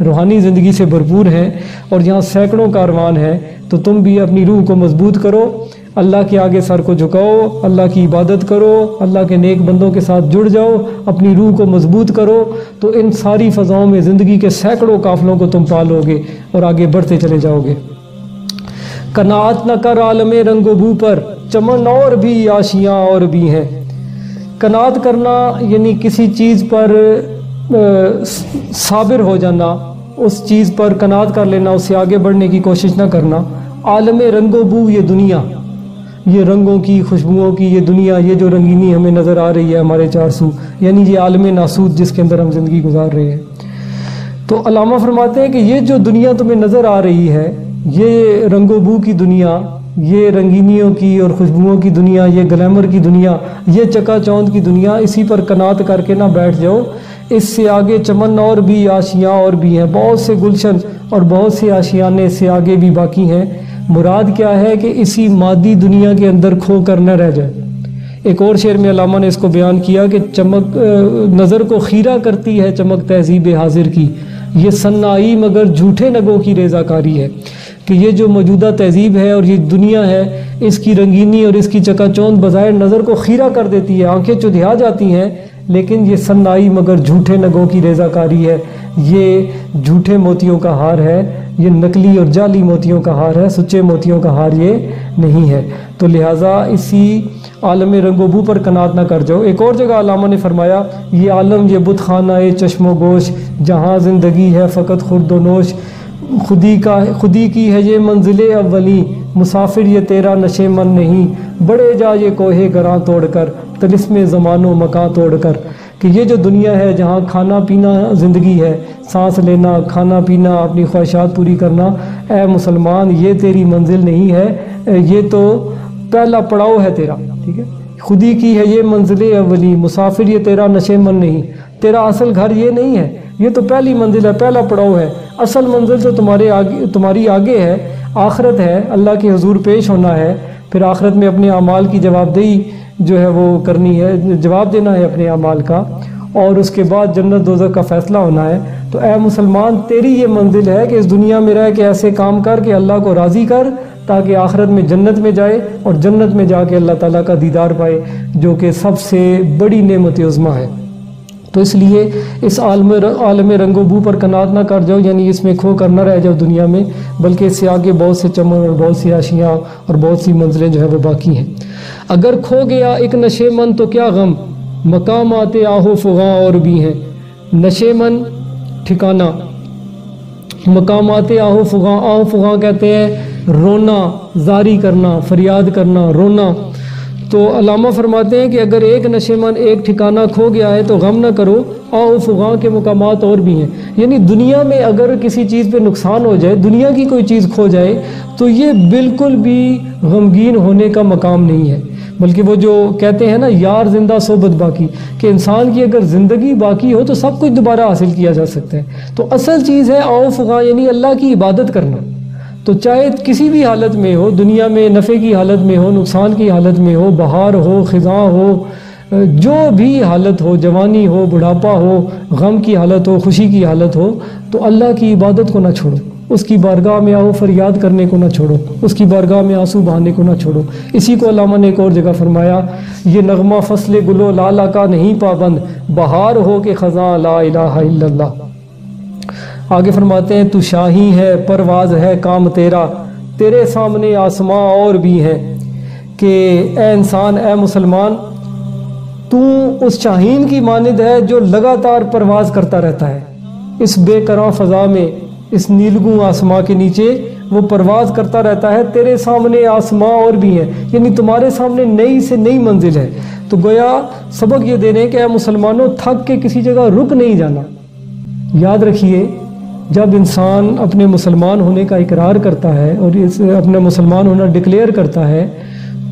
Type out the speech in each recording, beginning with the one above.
روحانی زندگی سے بھرپور ہیں اور جہاں سینکڑوں کاروان ہیں، تو تم بھی اپنی روح کو مضبوط کرو، اللہ کے آگے سر کو جھکاؤ، اللہ کی عبادت کرو، اللہ کے نیک بندوں کے ساتھ جڑ جاؤ، اپنی روح کو مضبوط کرو، تو ان ساری فضاؤں میں زندگی کے سینکڑوں قافلوں کو تم پالو گے اور آگے بڑھتے چلے جاؤ گے۔ قناعت نہ کر عالم رنگ و بو پر، چمن اور بھی آشیاں اور بھی ہیں۔ قناعت کرنا یعنی کسی چیز پر صابر ہو جانا، اس چیز پر قناعت کر لینا، اس سے آگے بڑھنے کی کوشش نہ کرنا۔ عالم رنگ و بو، یہ دنیا، یہ رنگوں کی، خوشبوؤں کی یہ دنیا، یہ جو رنگینی ہمیں نظر آ رہی ہے ہمارے چار سو، یعنی یہ عالم ناسود جس کے اندر ہم زندگی گزار رہے ہیں۔ تو علامہ فرماتے ہیں کہ یہ جو دنیا تمہیں نظر آ رہی ہے، یہ رنگ و بو کی دنیا، یہ رنگینیوں کی اور خوشبوؤں کی دنیا، یہ گلیمر کی دنیا، یہ چکا چوند کی دنیا، اسی پر قناعت کر کے نہ بیٹھ جاؤ۔ اس سے آگے چمن اور بھی، آشیاں اور بھی ہیں، بہت سے گلشن اور بہت سے آشیانے اس سے آگے بھی باقی ہیں۔ مراد کیا ہے کہ اسی مادی دنیا کے اندر کھو کر نہ رہ جائے۔ ایک اور شعر میں علامہ نے اس کو بیان کیا کہ چمک نظر کو خیرہ کرتی ہے چمک تہذیب حاضر کی، یہ صنائی مگر جھوٹے نگوں کی ریزہ کاری ہے، کہ یہ جو موجودہ تہذیب ہے اور یہ دنیا ہے، اس کی رنگینی اور اس کی چکا چوند بظاہر نظر کو خیرہ کر دیتی ہے، آنکھیں چدھیا جاتی ہیں، لیکن یہ صنائی مگر جھوٹے نگوں کی ریزہ کاری ہے، یہ جھوٹے موتیوں کا ہار ہے، یہ نقلی اور جعلی موتیوں کا ہار ہے، سچے موتیوں کا ہار یہ نہیں ہے۔ تو لہٰذا اسی عالم رنگ و بو پر قناعت نہ کر جاؤ۔ ایک اور جگہ علامہ نے فرمایا، یہ عالم یہ بت خانہ چشم و گوش، جہاں زندگی ہے فقط خورد و نوش، خودی کی ہے یہ منزل اولی، مسافر یہ تیرا نشے من نہیں، بڑے جا یہ کوہ گراں توڑ کر، طلسم زمان و مکان توڑ کر، کہ یہ جو دنیا ہے جہاں کھانا پینا زندگی ہے، سانس لینا، کھانا پینا، اپنی خواہشات پوری کرنا، اے مسلمان یہ تیری منزل نہیں ہے، یہ تو پہلا پڑاؤ ہے تیرا، ٹھیک ہے۔ خودی کی ہے یہ منزل اولی، مسافر یہ تیرا نشے من نہیں، تیرا اصل گھر یہ نہیں ہے، یہ تو پہلی منزل ہے، پہلا پڑاؤ ہے، اصل منزل تو تمہاری آگے ہے، آخرت ہے، اللہ کے حضور پیش ہونا ہے، پھر آخرت میں اپنے اعمال کی جواب دہی جو ہے وہ کرنی ہے، جواب دینا ہے اپنے اعمال کا، اور اس کے بعد جنت دوزخ کا فیصلہ ہونا ہے۔ تو اے مسلمان تیری یہ منزل ہے کہ اس دنیا میں رہ کے ایسے کام کر کے اللہ کو راضی کر، تاکہ آخرت میں جنت میں جائے اور جنت میں جا کے اللہ تعالیٰ کا دیدار پائے، جو کہ سب سے بڑی نعمت عظمیٰ ہے۔ تو اس لیے اس عالم رنگ و بو پر قناعت نہ کر جاؤ، یعنی اس میں کھو کر نہ رہ جاؤ دنیا میں، بلکہ اس سے آگے بہت سے چمن اور بہت سی آشیاں اور بہت سی منزلیں جو ہے وہ باقی ہیں۔ اگر کھو گیا ایک نشے من تو کیا غم، مقامات آہو فغاں اور بھی ہیں۔ نشے من ٹھکانہ، مقامات آہو فغاں کہتے ہیں رونا، زاری کرنا، فریاد کرنا، رونا۔ تو علامہ فرماتے ہیں کہ اگر ایک نشے من ایک ٹھکانہ کھو گیا ہے تو غم نہ کرو، آہو فغاں کے مقامات اور بھی ہیں، یعنی دنیا میں اگر کسی چیز پہ نقصان ہو جائے، دنیا کی کوئی چیز کھو جائے، تو یہ بالکل بھی غمگین ہونے کا مقام نہیں ہے، بلکہ وہ جو کہتے ہیں نا یار زندہ صحبت باقی، کہ انسان کی اگر زندگی باقی ہو تو سب کچھ دوبارہ حاصل کیا جا سکتا ہے۔ تو اصل چیز ہے آہو فغاں، یعنی اللہ کی عبادت کرنا، تو چاہے کسی بھی حالت میں ہو، دنیا میں نفع کی حالت میں ہو، نقصان کی حالت میں ہو، بہار ہو، خزاں ہو، جو بھی حالت ہو، جوانی ہو، بڑھاپا ہو، غم کی حالت ہو، خوشی کی حالت ہو، تو اللہ کی عبادت کو نہ چھوڑو، اس کی بارگاہ میں آؤ فریاد کرنے کو نہ چھوڑو، اس کی بارگاہ میں آنسو بہانے کو نہ چھوڑو۔ اسی کو علامہ نے ایک اور جگہ فرمایا، یہ نغمہ فصل گل و لالا کا نہیں پابند، بہار ہو کہ خزاں لا الہ الا اللہ۔ آگے فرماتے ہیں تو شاہی ہے پرواز ہے کام تیرا، تیرے سامنے آسماں اور بھی ہیں، کہ اے انسان، اے مسلمان، تو اس شاہین کی مانند ہے جو لگاتار پرواز کرتا رہتا ہے اس بے قرار فضا میں، اس نیلگوں آسماں کے نیچے وہ پرواز کرتا رہتا ہے، تیرے سامنے آسماں اور بھی ہیں، یعنی تمہارے سامنے نئی سے نئی منزل ہے۔ تو گویا سبق یہ دے رہے ہیں کہ اے مسلمانوں، تھک کے کسی جگہ رک نہیں جانا۔ یاد رکھیے، جب انسان اپنے مسلمان ہونے کا اقرار کرتا ہے اور اپنا مسلمان ہونا ڈکلیئر کرتا ہے،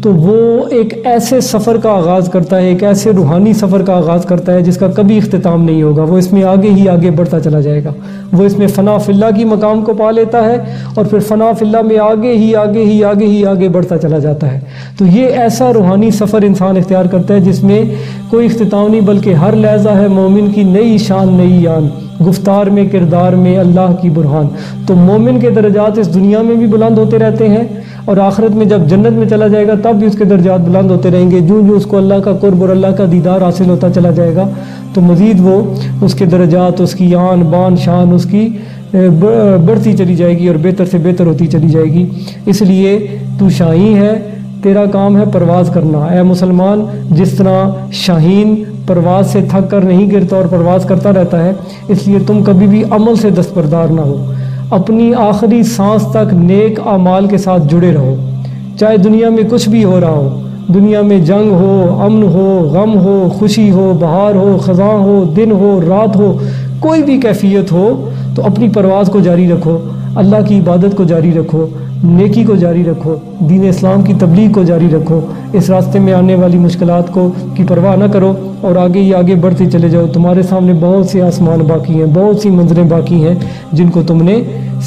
تو وہ ایک ایسے سفر کا آغاز کرتا ہے، ایک ایسے روحانی سفر کا آغاز کرتا ہے جس کا کبھی اختتام نہیں ہوگا۔ وہ اس میں آگے ہی آگے بڑھتا چلا جائے گا، وہ اس میں فنا فی اللہ کی مقام کو پا لیتا ہے، اور پھر فنا فی اللہ میں آگے بڑھتا چلا جاتا ہے۔ تو یہ ایسا روحانی سفر انسان اختیار کرتا ہے جس میں کوئی اختتام نہیں، بلکہ ہر لحظہ ہے مومن کی نئی شان نئی یان، گفتار میں کردار میں اللہ کی برہان۔ تو مومن کے درجات اس دنیا میں بھی بلند ہوتے رہتے ہیں، اور آخرت میں جب جنت میں چلا جائے گا تب بھی اس کے درجات بلند ہوتے رہیں گے، جو اس کو اللہ کا قرب اور اللہ کا دیدار حاصل ہوتا چلا جائے گا تو مزید وہ اس کے درجات، اس کی آن بان شان اس کی بڑھتی چلی جائے گی اور بہتر سے بہتر ہوتی چلی جائے گی۔ اس لیے تو شاہین ہے، تیرا کام ہے پرواز کرنا۔ اے مسلمان، جس طرح شاہین پرواز سے تھک کر نہیں گرتا اور پرواز کرتا رہتا ہے، اس لیے تم کبھی بھی عمل سے دستبردار نہ ہو، اپنی آخری سانس تک نیک اعمال کے ساتھ جڑے رہو، چاہے دنیا میں کچھ بھی ہو رہا ہو، دنیا میں جنگ ہو، امن ہو، غم ہو، خوشی ہو، بہار ہو، خزاں ہو، دن ہو، رات ہو، کوئی بھی کیفیت ہو تو اپنی پرواز کو جاری رکھو، اللہ کی عبادت کو جاری رکھو، نیکی کو جاری رکھو، دین اسلام کی تبلیغ کو جاری رکھو، اس راستے میں آنے والی مشکلات کی پرواہ نہ کرو اور آگے ہی آگے بڑھتے چلے جاؤ۔ تمہارے سامنے بہت سے آسمان باقی ہیں، بہت سی منزلیں باقی ہیں جن کو تم نے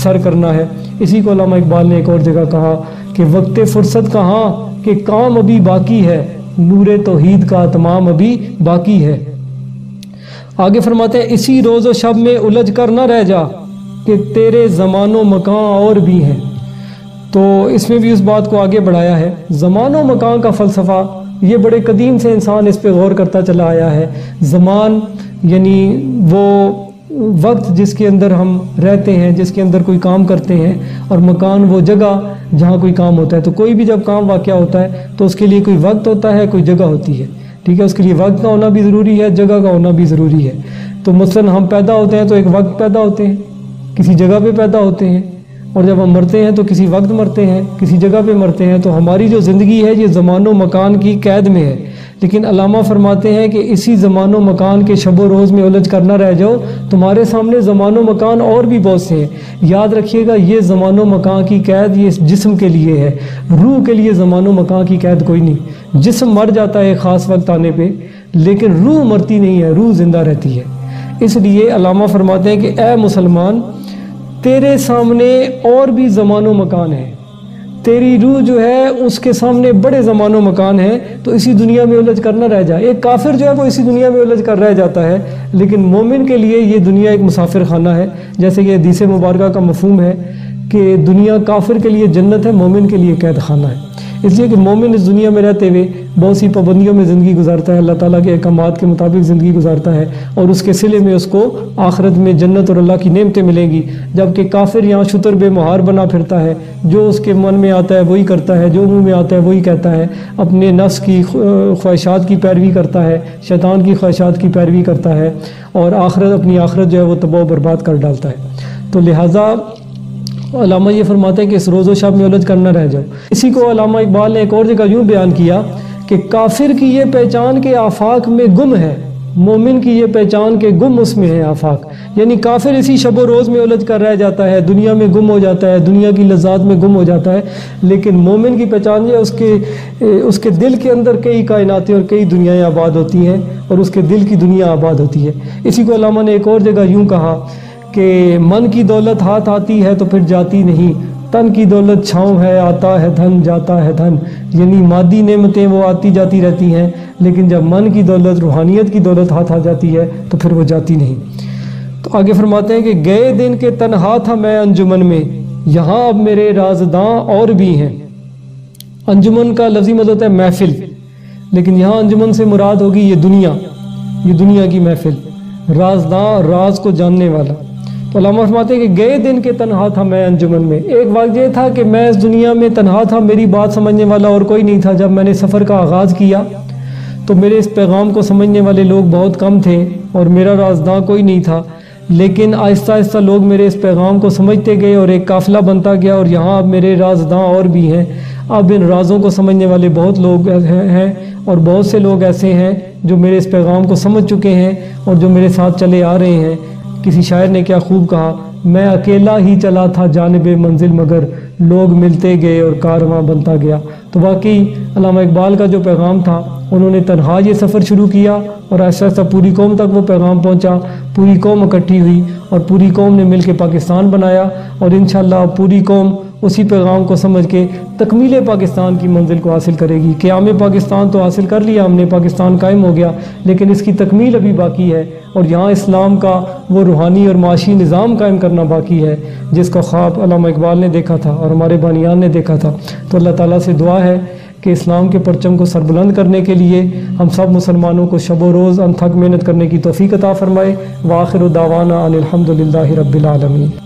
سر کرنا ہے۔ اسی کو علامہ اقبال نے ایک اور جگہ کہا کہ وقت فرصت کہاں کہ کام ابھی باقی ہے، نور توحید کا تمام ابھی باقی ہے۔ آگے فرماتے ہیں اسی روز و شب میں الجھ کر نہ رہ جا کہ تیرے زمان و مکان اور بھی ہیں۔ تو اس میں بھی اس بات کو آگے بڑھایا ہے۔ زمان و مکان کا فلسفہ یہ بڑے قدیم سے انسان اس پہ غور کرتا چلا آیا ہے۔ زمان یعنی وہ وقت جس کے اندر ہم رہتے ہیں، جس کے اندر کوئی کام کرتے ہیں، اور مکان وہ جگہ جہاں کوئی کام ہوتا ہے۔ تو کوئی بھی جب کام واقع ہوتا ہے تو اس کے لیے کوئی وقت ہوتا ہے، کوئی جگہ ہوتی ہے، ٹھیک ہے۔ اس کے لیے وقت کا ہونا بھی ضروری ہے، جگہ کا ہونا بھی ضروری ہے۔ تو مثلا ہم پیدا ہوتے ہیں تو ایک وقت پیدا ہوتے ہیں، کسی جگہ پہ پیدا ہوتے ہیں، اور جب ہم مرتے ہیں تو کسی وقت مرتے ہیں، کسی جگہ پہ مرتے ہیں۔ تو ہماری جو زندگی ہے یہ زمان و مکان کی قید میں ہے، لیکن علامہ فرماتے ہیں کہ اسی زمان و مکان کے شب و روز میں الجھ کر نہ رہ جاؤ، تمہارے سامنے زمان و مکان اور بھی بہت سے ہیں۔ یاد رکھیے گا یہ زمان و مکان کی قید یہ جسم کے لیے ہے، روح کے لیے زمان و مکان کی قید کوئی نہیں۔ جسم مر جاتا ہے خاص وقت آنے پہ، لیکن روح مرتی نہیں ہے، روح زندہ رہتی ہے۔ اس لیے علامہ فرماتے ہیں کہ اے مسلمان، تیرے سامنے اور بھی زمان و مکان ہے، تیری روح جو ہے اس کے سامنے بڑے زمان و مکان ہیں، تو اسی دنیا میں الجھ کر نہ رہ جائے۔ ایک کافر جو ہے وہ اسی دنیا میں الجھ کر رہ جاتا ہے، لیکن مومن کے لیے یہ دنیا ایک مسافر خانہ ہے، جیسے کہ حدیث مبارکہ کا مفہوم ہے کہ دنیا کافر کے لیے جنت ہے، مومن کے لیے قید خانہ ہے۔ اس لیے کہ مومن اس دنیا میں رہتے ہوئے بہت سی پابندیوں میں زندگی گزارتا ہے، اللہ تعالیٰ کے احکامات کے مطابق زندگی گزارتا ہے، اور اس کے صلے میں اس کو آخرت میں جنت اور اللہ کی نعمتیں ملیں گی۔ جبکہ کافر یہاں شتر بے مہار بنا پھرتا ہے، جو اس کے من میں آتا ہے وہی کرتا ہے، جو منہ میں آتا ہے وہی کہتا ہے، اپنے نفس کی خواہشات کی پیروی کرتا ہے، شیطان کی خواہشات کی پیروی کرتا ہے، اور اپنی آخرت جو ہے وہ تباہ و برباد کر ڈالتا ہے۔ تو لہٰذا علامہ یہ فرماتے ہیں کہ اس روز و شب میں الجھ کر نہ رہ جاؤ۔ اسی کو علامہ اقبال نے ایک اور جگہ یوں بیان کیا کہ کافر کی یہ پہچان کے آفاق میں گم ہے، مومن کی یہ پہچان کے گم اس میں ہے آفاق۔ یعنی کافر اسی شب و روز میں الجھ کر رہ جاتا ہے، دنیا میں گم ہو جاتا ہے، دنیا کی لذات میں گم ہو جاتا ہے، لیکن مومن کی پہچان یہ اس کے دل کے اندر کئی کائناتیں اور کئی دنیایں آباد ہوتی ہیں، اور اس کے دل کی دنیا آباد ہوتی ہے۔ اسی کو علامہ نے ایک اور جگہ یوں کہا کہ من کی دولت ہاتھ آتی ہے تو پھر جاتی نہیں، تن کی دولت چھاؤں ہے، آتا ہے دھن جاتا ہے دھن۔ یعنی مادی نعمتیں وہ آتی جاتی رہتی ہیں، لیکن جب من کی دولت، روحانیت کی دولت ہاتھ آ جاتی ہے تو پھر وہ جاتی نہیں۔ تو آگے فرماتے ہیں کہ گئے دن کے تنہا تھا میں انجمن میں، یہاں اب میرے رازداں اور بھی ہیں۔ انجمن کا لفظی مطلب ہے محفل، لیکن یہاں انجمن سے مراد ہوگی یہ دنیا کی محفل، رازداں راز کو جاننے والا۔ تو علامہ فرماتے ہیں کہ گئے دن کے تنہا تھا میں انجمن میں، ایک وقت یہ تھا کہ میں اس دنیا میں تنہا تھا، میری بات سمجھنے والا اور کوئی نہیں تھا۔ جب میں نے سفر کا آغاز کیا تو میرے اس پیغام کو سمجھنے والے لوگ بہت کم تھے اور میرا رازداں کوئی نہیں تھا، لیکن آہستہ آہستہ لوگ میرے اس پیغام کو سمجھتے گئے اور ایک قافلہ بنتا گیا، اور یہاں اب میرے رازداں اور بھی ہیں۔ اب ان رازوں کو سمجھنے والے بہت لوگ ہیں، اور بہت سے لوگ ایسے ہیں جو میرے اس پیغام کو سمجھ چکے ہیں اور جو میرے ساتھ چلے آ رہے ہیں۔ کسی شاعر نے کیا خوب کہا، میں اکیلا ہی چلا تھا جانب منزل، مگر لوگ ملتے گئے اور کارواں بنتا گیا۔ تو واقعی علامہ اقبال کا جو پیغام تھا، انہوں نے تنہا یہ سفر شروع کیا، اور ایسا ایسا پوری قوم تک وہ پیغام پہنچا، پوری قوم اکٹھی ہوئی اور پوری قوم نے مل کے پاکستان بنایا، اور انشاءاللہ پوری قوم اسی پیغام کو سمجھ کے تکمیل پاکستان کی منزل کو حاصل کرے گی۔ قیام پاکستان تو حاصل کر لیا ہم نے، پاکستان قائم ہو گیا، لیکن اس کی تکمیل ابھی باقی ہے، اور یہاں اسلام کا وہ روحانی اور معاشی نظام قائم کرنا باقی ہے جس کا خواب علامہ اقبال نے دیکھا تھا اور ہمارے بانیان نے دیکھا تھا۔ تو اللہ تعالیٰ سے دعا ہے کہ اسلام کے پرچم کو سربلند کرنے کے لیے ہم سب مسلمانوں کو شب و روز انتھک محنت کرنے کی توفیق عطا فرمائے۔ وآخر دعوانا ان الحمد للہ رب العالمین۔